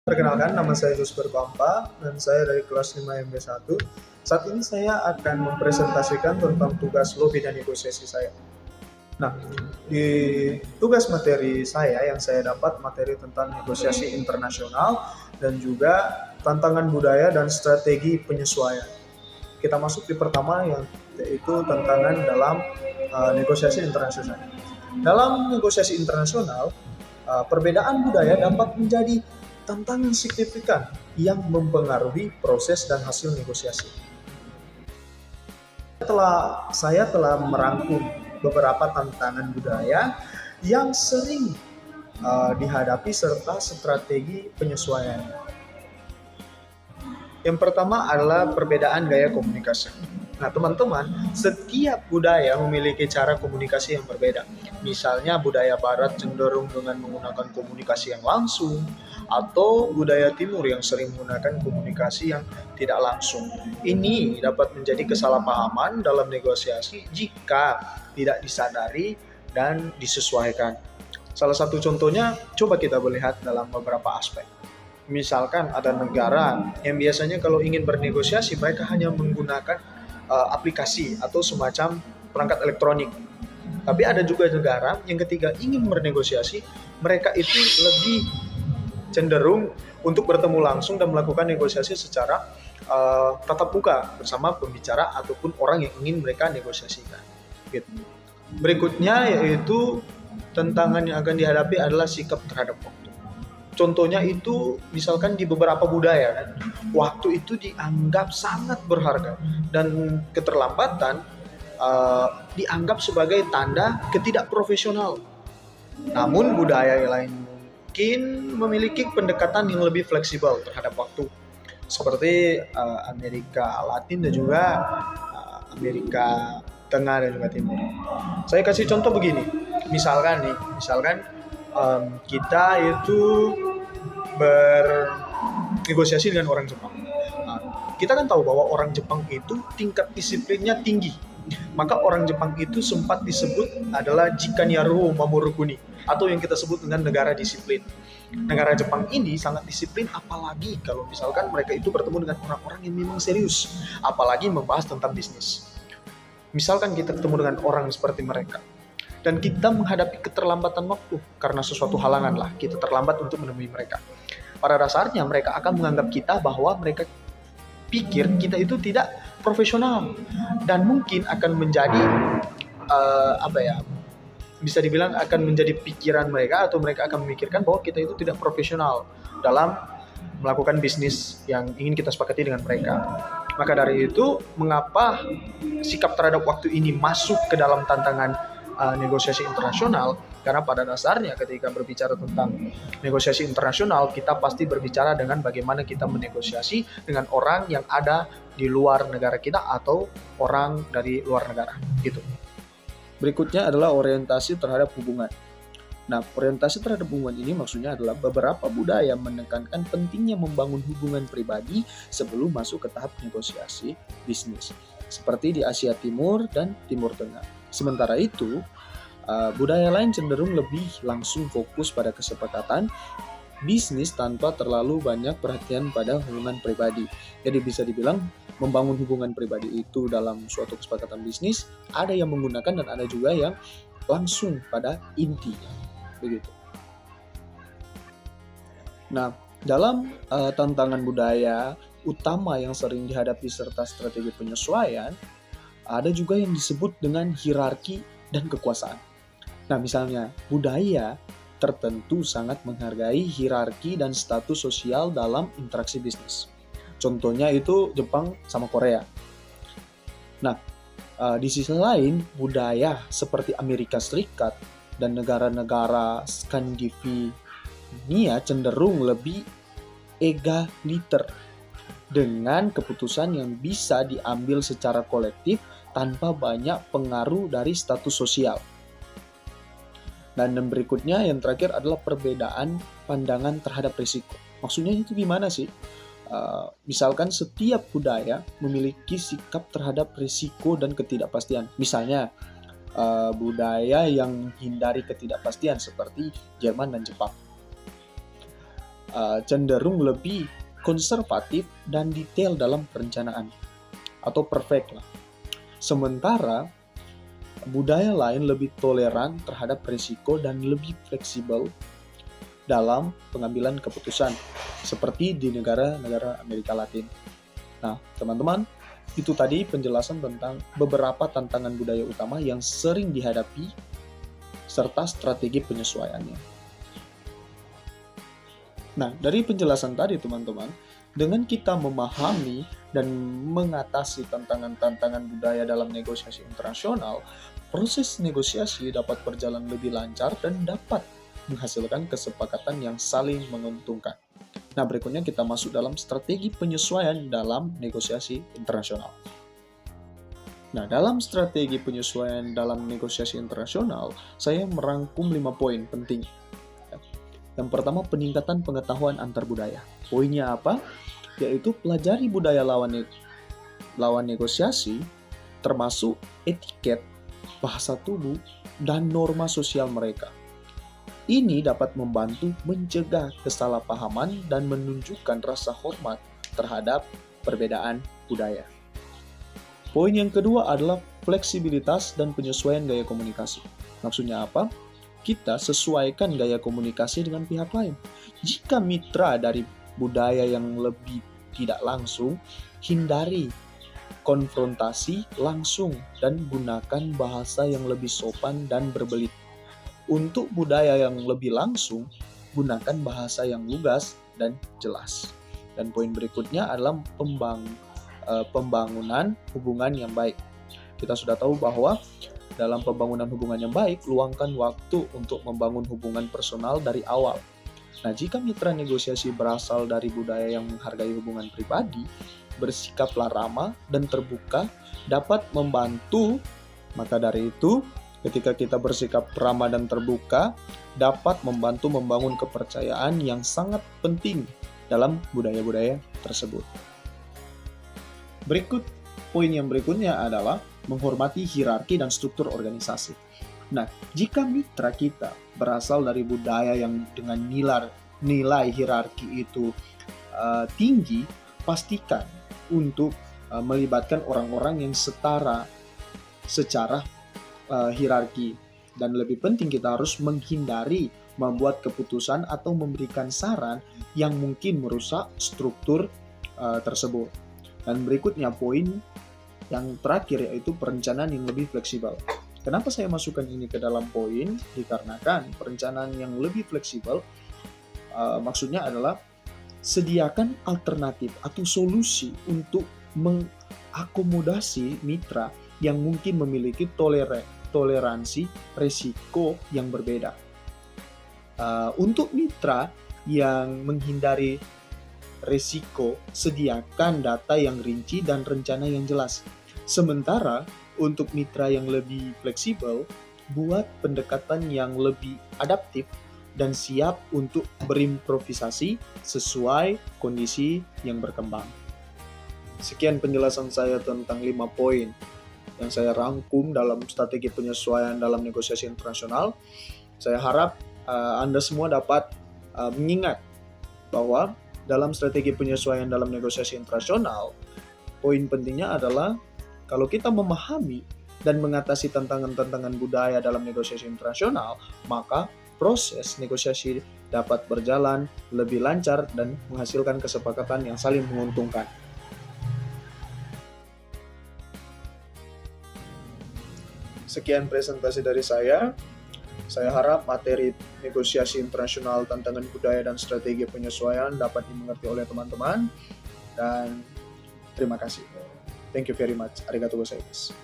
Perkenalkan, nama saya Gus Berkampa dan saya dari kelas 5 MB1. Saat ini saya akan mempresentasikan tentang tugas lobby dan negosiasi saya. Nah, di tugas materi saya yang saya dapat materi tentang negosiasi internasional dan juga tantangan budaya dan strategi penyesuaian. Kita masuk di pertama yaitu tantangan dalam negosiasi internasional. Dalam negosiasi internasional, perbedaan budaya dapat menjadi tantangan signifikan yang mempengaruhi proses dan hasil negosiasi. Saya telah merangkum beberapa tantangan budaya yang sering dihadapi serta strategi penyesuaian. Yang pertama adalah perbedaan gaya komunikasi. Nah, teman-teman, setiap budaya memiliki cara komunikasi yang berbeda. Misalnya, budaya Barat cenderung dengan menggunakan komunikasi yang langsung, atau budaya Timur yang sering menggunakan komunikasi yang tidak langsung. Ini dapat menjadi kesalahpahaman dalam negosiasi jika tidak disadari dan disesuaikan. Salah satu contohnya, coba kita melihat dalam beberapa aspek. Misalkan ada negara yang biasanya kalau ingin bernegosiasi, mereka hanya menggunakan aplikasi atau semacam perangkat elektronik. Tapi ada juga negara yang ketika ingin bernegosiasi, mereka itu lebih cenderung untuk bertemu langsung dan melakukan negosiasi secara tatap muka bersama pembicara ataupun orang yang ingin mereka negosiasikan. Gitu. Berikutnya yaitu tantangan yang akan dihadapi adalah sikap terhadap waktu. Contohnya itu misalkan di beberapa budaya, waktu itu dianggap sangat berharga dan keterlambatan dianggap sebagai tanda ketidakprofesional. Namun budaya yang lain mungkin memiliki pendekatan yang lebih fleksibel terhadap waktu, seperti Amerika Latin dan juga Amerika Tengah dan juga Timur. Saya kasih contoh begini, misalkan kita itu bernegosiasi dengan orang Jepang. Kita kan tahu bahwa orang Jepang itu tingkat disiplinnya tinggi. Maka orang Jepang itu sempat disebut adalah Jikanyaru Mamurukuni, atau yang kita sebut dengan negara disiplin. Negara Jepang ini sangat disiplin, apalagi kalau misalkan mereka itu bertemu dengan orang-orang yang memang serius, apalagi membahas tentang bisnis. Misalkan kita ketemu dengan orang seperti mereka, dan kita menghadapi keterlambatan waktu karena sesuatu halangan lah, kita terlambat untuk menemui mereka. Pada dasarnya mereka akan menganggap kita bahwa mereka pikir kita itu tidak profesional dan mungkin akan menjadi bisa dibilang akan menjadi pikiran mereka, atau mereka akan memikirkan bahwa kita itu tidak profesional dalam melakukan bisnis yang ingin kita sepakati dengan mereka. Maka dari itu, mengapa sikap terhadap waktu ini masuk ke dalam tantangan negosiasi internasional? Karena pada dasarnya ketika berbicara tentang negosiasi internasional, kita pasti berbicara dengan bagaimana kita menegosiasi dengan orang yang ada di luar negara kita atau orang dari luar negara, gitu. Berikutnya adalah orientasi terhadap hubungan. Nah, orientasi terhadap hubungan ini maksudnya adalah beberapa budaya menekankan pentingnya membangun hubungan pribadi sebelum masuk ke tahap negosiasi bisnis, seperti di Asia Timur dan Timur Tengah. Sementara itu, budaya lain cenderung lebih langsung fokus pada kesepakatan bisnis tanpa terlalu banyak perhatian pada hubungan pribadi. Jadi bisa dibilang membangun hubungan pribadi itu dalam suatu kesepakatan bisnis, ada yang menggunakan dan ada juga yang langsung pada intinya. Begitu. Nah, dalam tantangan budaya utama yang sering dihadapi serta strategi penyesuaian, ada juga yang disebut dengan hierarki dan kekuasaan. Nah, misalnya budaya tertentu sangat menghargai hierarki dan status sosial dalam interaksi bisnis. Contohnya itu Jepang sama Korea. Nah, di sisi lain, budaya seperti Amerika Serikat dan negara-negara Skandinavia cenderung lebih egaliter dengan keputusan yang bisa diambil secara kolektif tanpa banyak pengaruh dari status sosial. Dan yang berikutnya, yang terakhir adalah perbedaan pandangan terhadap risiko. Maksudnya itu gimana sih? Misalkan setiap budaya memiliki sikap terhadap risiko dan ketidakpastian. Misalnya, budaya yang menghindari ketidakpastian seperti Jerman dan Jepang. cenderung lebih konservatif dan detail dalam perencanaan atau perfect lah. Sementara budaya lain lebih toleran terhadap risiko dan lebih fleksibel dalam pengambilan keputusan, seperti di negara-negara Amerika Latin. Nah, teman-teman, itu tadi penjelasan tentang beberapa tantangan budaya utama yang sering dihadapi serta strategi penyesuaiannya. Nah, dari penjelasan tadi, teman-teman, dengan kita memahami dan mengatasi tantangan-tantangan budaya dalam negosiasi internasional, proses negosiasi dapat berjalan lebih lancar dan dapat menghasilkan kesepakatan yang saling menguntungkan. Nah, berikutnya kita masuk dalam strategi penyesuaian dalam negosiasi internasional. Nah, dalam strategi penyesuaian dalam negosiasi internasional, saya merangkum 5 poin penting. Yang pertama, peningkatan pengetahuan antar budaya. Poinnya apa? Yaitu pelajari budaya lawan negosiasi, termasuk etiket, bahasa tubuh, dan norma sosial mereka. Ini dapat membantu mencegah kesalahpahaman dan menunjukkan rasa hormat terhadap perbedaan budaya. Poin yang kedua adalah fleksibilitas dan penyesuaian gaya komunikasi. Maksudnya apa? Kita sesuaikan gaya komunikasi dengan pihak lain. Jika mitra dari budaya yang lebih tidak langsung, hindari konfrontasi langsung dan gunakan bahasa yang lebih sopan dan berbelit. Untuk budaya yang lebih langsung, gunakan bahasa yang lugas dan jelas. Dan poin berikutnya adalah pembangunan hubungan yang baik. Kita sudah tahu bahwa dalam pembangunan hubungan yang baik, luangkan waktu untuk membangun hubungan personal dari awal. Nah, jika mitra negosiasi berasal dari budaya yang menghargai hubungan pribadi, bersikaplah ramah dan terbuka dapat membantu. Maka dari itu, ketika kita bersikap ramah dan terbuka, dapat membantu membangun kepercayaan yang sangat penting dalam budaya-budaya tersebut. Poin yang berikutnya adalah menghormati hierarki dan struktur organisasi. Nah, jika mitra kita berasal dari budaya yang dengan nilai hierarki itu tinggi, pastikan untuk melibatkan orang-orang yang setara secara hierarki. Dan lebih penting, kita harus menghindari membuat keputusan atau memberikan saran yang mungkin merusak struktur tersebut. Dan berikutnya poin yang terakhir yaitu perencanaan yang lebih fleksibel. Kenapa saya masukkan ini ke dalam poin? Dikarenakan perencanaan yang lebih fleksibel maksudnya adalah sediakan alternatif atau solusi untuk mengakomodasi mitra yang mungkin memiliki toleransi risiko yang berbeda. Untuk mitra yang menghindari risiko, sediakan data yang rinci dan rencana yang jelas. Sementara untuk mitra yang lebih fleksibel, buat pendekatan yang lebih adaptif dan siap untuk berimprovisasi sesuai kondisi yang berkembang. Sekian penjelasan saya tentang 5 poin yang saya rangkum dalam strategi penyesuaian dalam negosiasi internasional. Saya harap Anda semua dapat mengingat bahwa dalam strategi penyesuaian dalam negosiasi internasional, poin pentingnya adalah kalau kita memahami dan mengatasi tantangan-tantangan budaya dalam negosiasi internasional, maka proses negosiasi dapat berjalan lebih lancar dan menghasilkan kesepakatan yang saling menguntungkan. Sekian presentasi dari saya. Saya harap materi negosiasi internasional, tantangan budaya, dan strategi penyesuaian dapat dimengerti oleh teman-teman. Dan terima kasih. Thank you very much. Arigatou gozaimasu.